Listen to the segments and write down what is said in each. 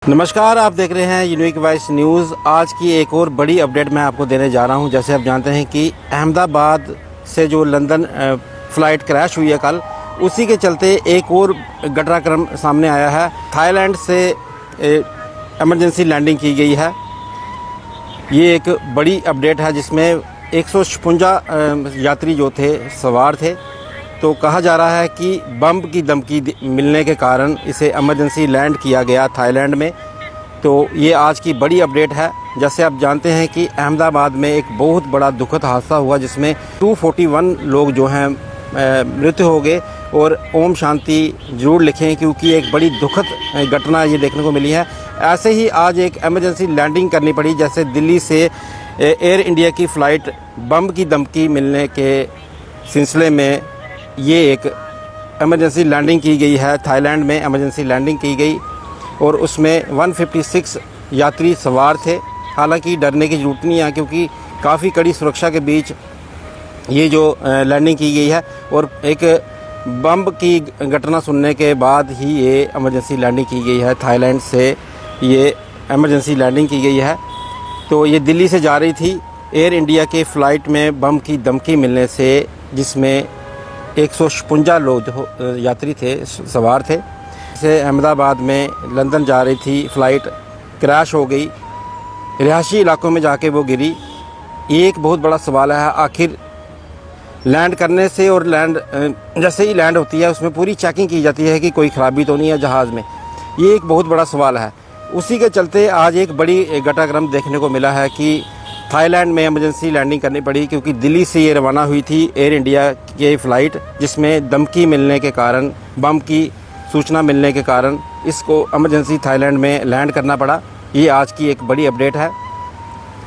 नमस्कार, आप देख रहे हैं यूनिक वॉइस न्यूज़। आज की एक और बड़ी अपडेट मैं आपको देने जा रहा हूं। जैसे आप जानते हैं कि अहमदाबाद से जो लंदन फ़्लाइट क्रैश हुई है कल, उसी के चलते एक और घटनाक्रम सामने आया है। थाईलैंड से इमरजेंसी लैंडिंग की गई है। ये एक बड़ी अपडेट है जिसमें 156 यात्री जो थे सवार थे। तो कहा जा रहा है कि बम की धमकी मिलने के कारण इसे इमरजेंसी लैंड किया गया थाईलैंड में। तो ये आज की बड़ी अपडेट है। जैसे आप जानते हैं कि अहमदाबाद में एक बहुत बड़ा दुखद हादसा हुआ जिसमें 241 लोग जो हैं मृत्यु हो गए। और ओम शांति जरूर लिखें क्योंकि एक बड़ी दुखद घटना ये देखने को मिली है। ऐसे ही आज एक इमरजेंसी लैंडिंग करनी पड़ी। जैसे दिल्ली से एयर इंडिया की फ़्लाइट बम की धमकी मिलने के सिलसिले में ये एक इमरजेंसी लैंडिंग की गई है। थाईलैंड में इमरजेंसी लैंडिंग की गई और उसमें 156 यात्री सवार थे। हालांकि डरने की ज़रूरत नहीं है क्योंकि काफ़ी कड़ी सुरक्षा के बीच ये जो लैंडिंग की गई है। और एक बम की घटना सुनने के बाद ही ये इमरजेंसी लैंडिंग की गई है। थाईलैंड से ये इमरजेंसी लैंडिंग की गई है। तो ये दिल्ली से जा रही थी एयर इंडिया के फ़्लाइट में बम की धमकी मिलने से, जिसमें 156 लोग यात्री थे सवार थे। से अहमदाबाद में लंदन जा रही थी फ़्लाइट, क्रैश हो गई। रिहायशी इलाकों में जाके वो गिरी। ये एक बहुत बड़ा सवाल है, आखिर लैंड करने से और जैसे ही लैंड होती है उसमें पूरी चेकिंग की जाती है कि कोई ख़राबी तो नहीं है जहाज़ में। ये एक बहुत बड़ा सवाल है। उसी के चलते आज एक बड़ी घटनाक्रम देखने को मिला है कि थाईलैंड में इमरजेंसी लैंडिंग करनी पड़ी क्योंकि दिल्ली से ये रवाना हुई थी एयर इंडिया की फ़्लाइट, जिसमें धमकी मिलने के कारण, बम की सूचना मिलने के कारण इसको इमरजेंसी थाईलैंड में लैंड करना पड़ा। ये आज की एक बड़ी अपडेट है।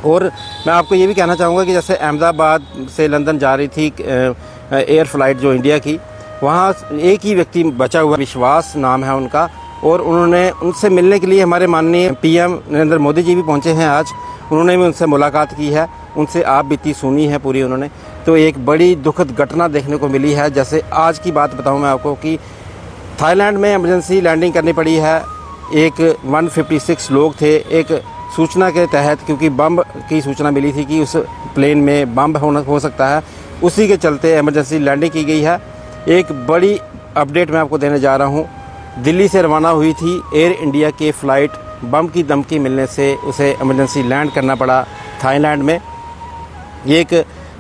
और मैं आपको ये भी कहना चाहूँगा कि जैसे अहमदाबाद से लंदन जा रही थी एयर फ़्लाइट जो इंडिया की, वहाँ एक ही व्यक्ति बचा हुआ, विश्वास नाम है उनका। और उनसे मिलने के लिए हमारे माननीय पीएम नरेंद्र मोदी जी भी पहुँचे हैं आज। उन्होंने भी उनसे मुलाकात की है, उनसे आप बीती सुनी है पूरी उन्होंने। तो एक बड़ी दुखद घटना देखने को मिली है। जैसे आज की बात बताऊं मैं आपको कि थाईलैंड में इमरजेंसी लैंडिंग करनी पड़ी है। एक 156 लोग थे। एक सूचना के तहत, क्योंकि बम की सूचना मिली थी कि उस प्लेन में बम हो सकता है, उसी के चलते इमरजेंसी लैंडिंग की गई है। एक बड़ी अपडेट मैं आपको देने जा रहा हूँ। दिल्ली से रवाना हुई थी एयर इंडिया की फ़्लाइट, बम की धमकी मिलने से उसे इमरजेंसी लैंड करना पड़ा थाईलैंड में। ये एक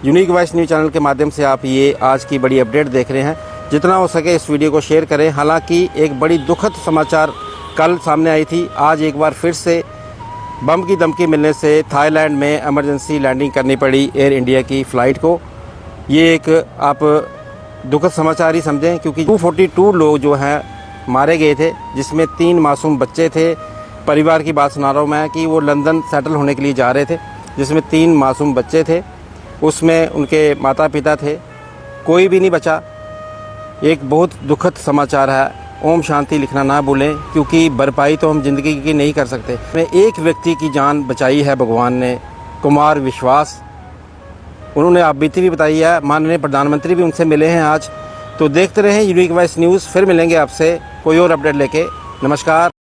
यूनिक वॉइस न्यूज़ चैनल के माध्यम से आप ये आज की बड़ी अपडेट देख रहे हैं। जितना हो सके इस वीडियो को शेयर करें। हालांकि एक बड़ी दुखद समाचार कल सामने आई थी, आज एक बार फिर से बम की धमकी मिलने से थाईलैंड में इमरजेंसी लैंडिंग करनी पड़ी एयर इंडिया की फ़्लाइट को। ये एक आप दुखद समाचार ही समझें क्योंकि 242 लोग जो हैं मारे गए थे, जिसमें 3 मासूम बच्चे थे। परिवार की बात सुना रहा हूँ मैं कि वो लंदन सेटल होने के लिए जा रहे थे, जिसमें 3 मासूम बच्चे थे, उसमें उनके माता पिता थे, कोई भी नहीं बचा। एक बहुत दुखद समाचार है। ओम शांति लिखना ना भूलें क्योंकि भरपाई तो हम ज़िंदगी की नहीं कर सकते। एक व्यक्ति की जान बचाई है भगवान ने, कुमार विश्वास। उन्होंने आप बीती भी बताई है, माननीय प्रधानमंत्री भी उनसे मिले हैं आज। तो देखते रहें यूनिक वॉइस न्यूज़। फिर मिलेंगे आपसे कोई और अपडेट लेके। नमस्कार।